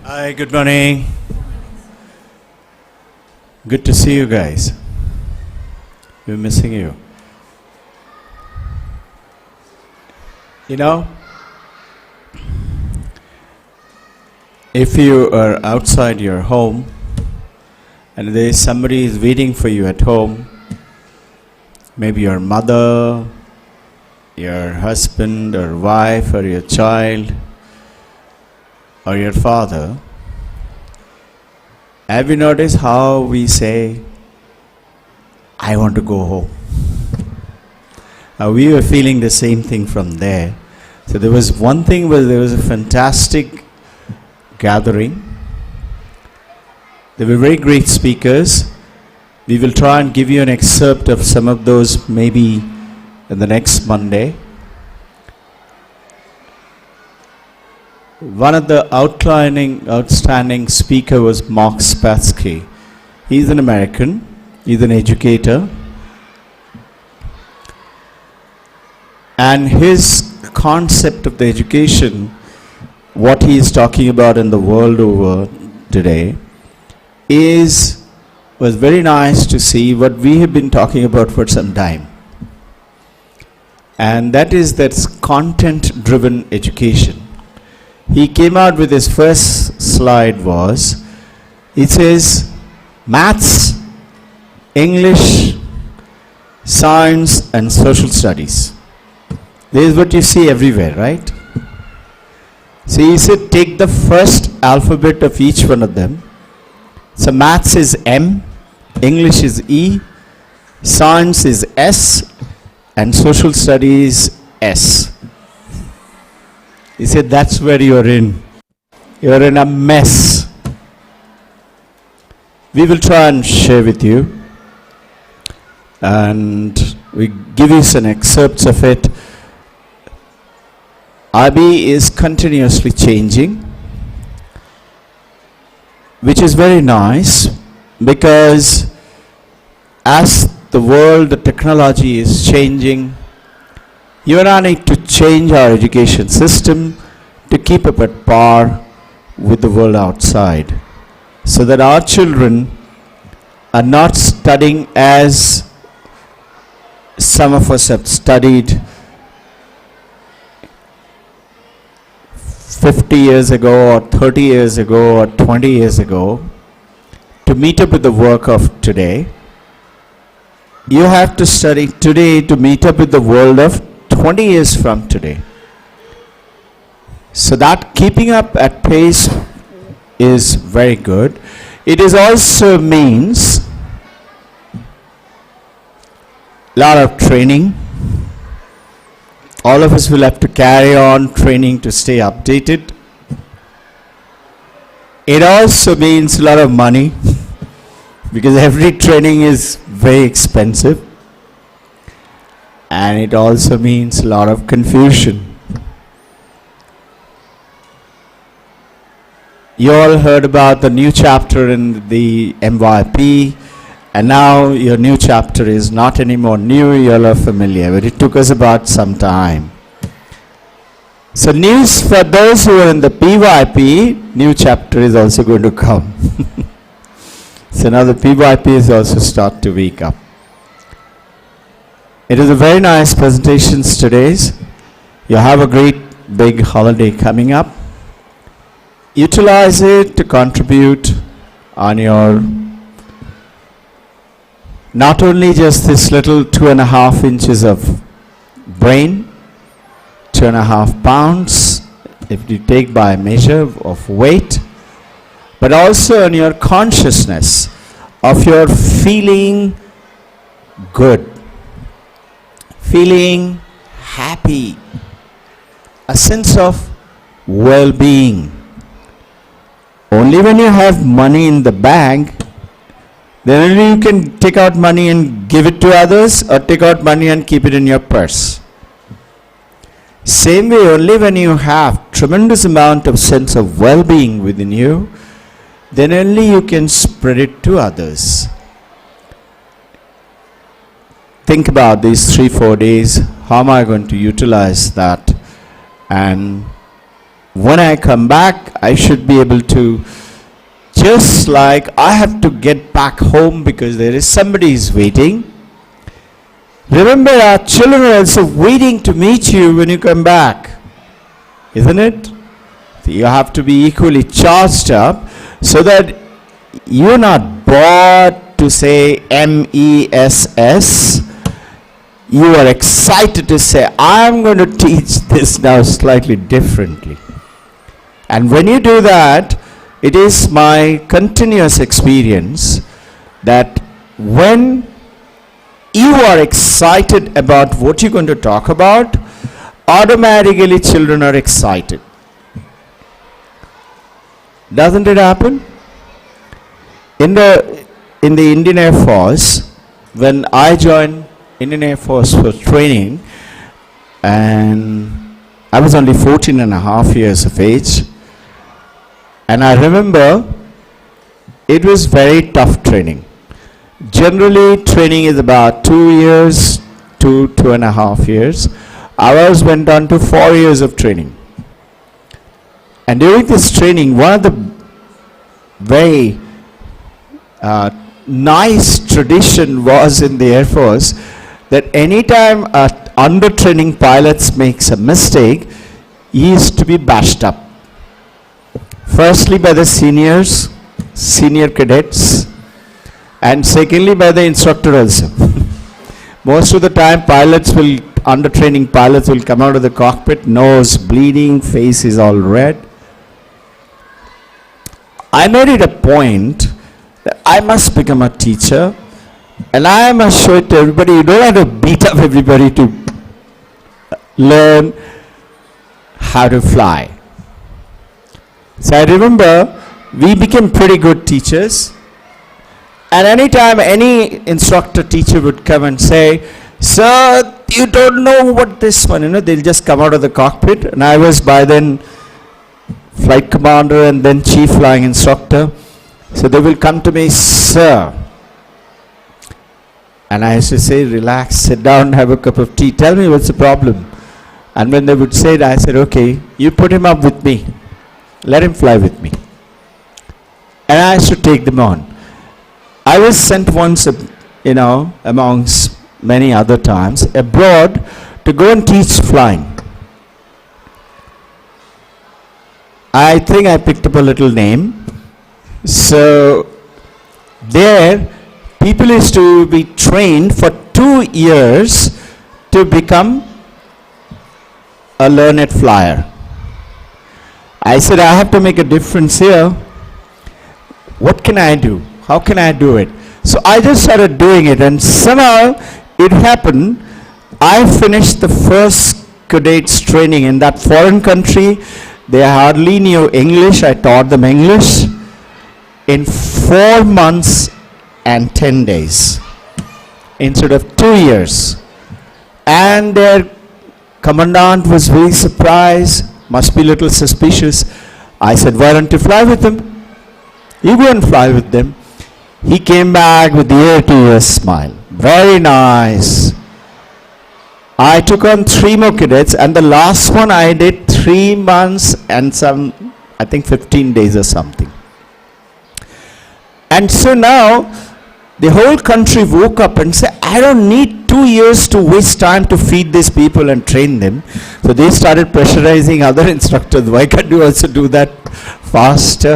Hi, good morning. Good to see you guys. We're missing you. You know, if you are outside your home and there is somebody is waiting for you at home, maybe your mother, your husband or wife or your child or your father, have you noticed how we say, I want to go home? We were feeling the same thing from there. So there was one thing where there was a fantastic gathering. They were very great speakers. We will try and give you an excerpt of some of those maybe in the next Monday. One of the outstanding speaker was Mark Spassky. He's an American. He's an educator. And his concept of the education, what he is talking about in the world over today, was very nice to see what we have been talking about for some time. And that is that content-driven education. He came out with his first slide it says, maths, English, science, and social studies. This is what you see everywhere, right? So he said, take the first alphabet of each one of them. So maths is M, English is E, science is S, and social studies S. He said, that's where you're in. You're in a mess. We will try and share with you. And we give you some excerpts of it. IB is continuously changing, which is very nice because as the world, the technology is changing, you and I need to change our education system to keep up at par with the world outside so that our children are not studying as some of us have studied 50 years ago or 30 years ago or 20 years ago to meet up with the work of today. You have to study today to meet up with the world of 20 years from today. So that keeping up at pace is very good. It is also means a lot of training. All of us will have to carry on training to stay updated. It also means a lot of money because every training is very expensive. And it also means a lot of confusion. You all heard about the new chapter in the MYP, and now your new chapter is not anymore new, you all are familiar, but it took us about some time. So news for those who are in the PYP, new chapter is also going to come. So now the PYP is also start to wake up. It is a very nice presentations today. You have a great big holiday coming up. Utilize it to contribute on your, not only just this little 2.5 inches of brain, 2.5 pounds, if you take by measure of weight, but also on your consciousness of your feeling good. Feeling happy, a sense of well-being. Only when you have money in the bank, then only you can take out money and give it to others or take out money and keep it in your purse. Same way, only when you have tremendous amount of sense of well-being within you, then only you can spread it to others. Think about these 3-4 days. How am I going to utilize that and when I come back, I should be able to, just like I have to get back home because there is somebody is waiting. Remember, our children are also waiting to meet you when you come back, isn't it? You have to be equally charged up so that you're not bored to say MESS. You are excited to say, I'm going to teach this now slightly differently. And when you do that, it is my continuous experience that when you are excited about what you're going to talk about, automatically children are excited. Doesn't it happen? In the Indian Air Force, when I joined Indian Air Force for training, and I was only 14 and a half years of age, and I remember it was very tough training. Generally, training is about 2 years to 2.5 years. Ours went on to 4 years of training. And during this training, one of the very nice tradition was in the Air Force that anytime under-training pilots makes a mistake, he is to be bashed up. Firstly by the seniors, senior cadets, and secondly by the instructor also. Most of the time under-training pilots will come out of the cockpit, nose bleeding, face is all red. I made it a point that I must become a teacher, and I must show it to everybody. You don't have to beat up everybody to learn how to fly. So I remember we became pretty good teachers, and anytime any instructor teacher would come and say, "Sir, you don't know what this one," they'll just come out of the cockpit, and I was by then flight commander and then chief flying instructor. So they will come to me, "Sir," and I used to say, "Relax, sit down, have a cup of tea, tell me what's the problem." And when they would say it, I said, "Okay, you put him up with me, let him fly with me." And I used to take them on. I was sent once, amongst many other times, abroad to go and teach flying. I think I picked up a little name. So there, people used to be trained for 2 years to become a learned flyer. I said, I have to make a difference here. What can I do? How can I do it? So I just started doing it, and somehow it happened. I finished the first cadets training in that foreign country. They hardly knew English. I taught them English in 4 months and 10 days instead of 2 years. And their commandant was very surprised, must be a little suspicious. I said, "Why don't you fly with them? You go and fly with them." He came back with the ear-to-ear smile. Very nice. I took on 3 more cadets, and the last one I did 3 months and some, I think 15 days or something. And so now the whole country woke up and said, "I don't need 2 years to waste time to feed these people and train them." So they started pressurizing other instructors. Why can't you also do that faster?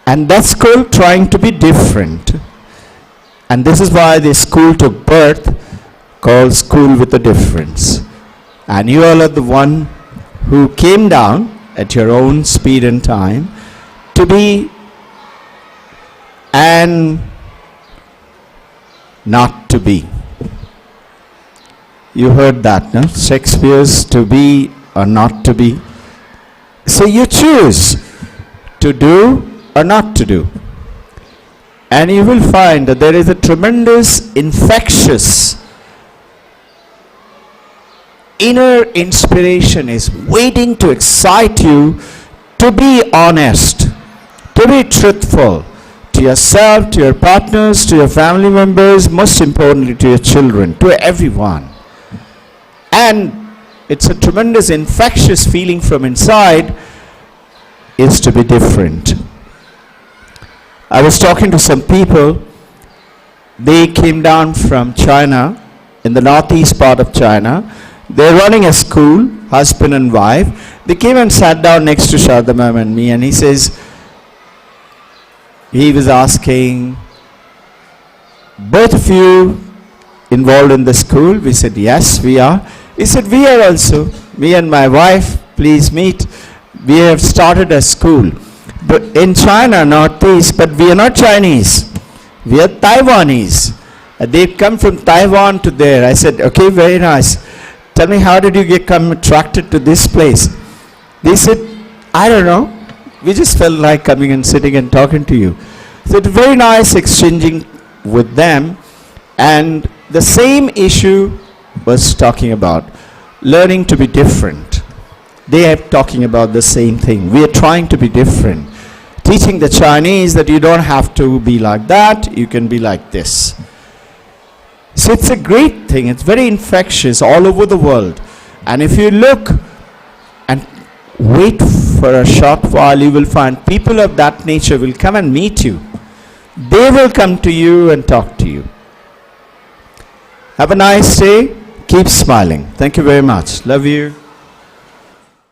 And that's called trying to be different. And this is why the school took birth, called School with a Difference. And you all are the one who came down at your own speed and time to be and not to be. You heard that, no? Shakespeare's to be or not to be. So you choose to do or not to do. And you will find that there is a tremendous infectious inner inspiration is waiting to excite you to be honest, to be truthful to yourself, to your partners, to your family members, most importantly to your children, to everyone. And it's a tremendous infectious feeling from inside, is to be different. I was talking to some people. They came down from China, in the northeast part of China. They're running a school, husband and wife. They came and sat down next to Shardamam and me, and he says, he was asking, both of you involved in the school? We said, yes, we are. He said, we are also. Me and my wife, please meet. We have started a school. But in China, northeast, but we are not Chinese. We are Taiwanese. They've come from Taiwan to there. I said, okay, very nice. Tell me, how did you get attracted to this place? They said, I don't know. We just felt like coming and sitting and talking to you. So it's very nice exchanging with them. And the same issue was talking about learning to be different. They are talking about the same thing. We are trying to be different. Teaching the Chinese that you don't have to be like that, you can be like this. So it's a great thing. It's very infectious all over the world. And if you look and wait for a short while, you will find people of that nature will come and meet you. They will come to you and talk to you. Have a nice day. Keep smiling. Thank you very much. Love you.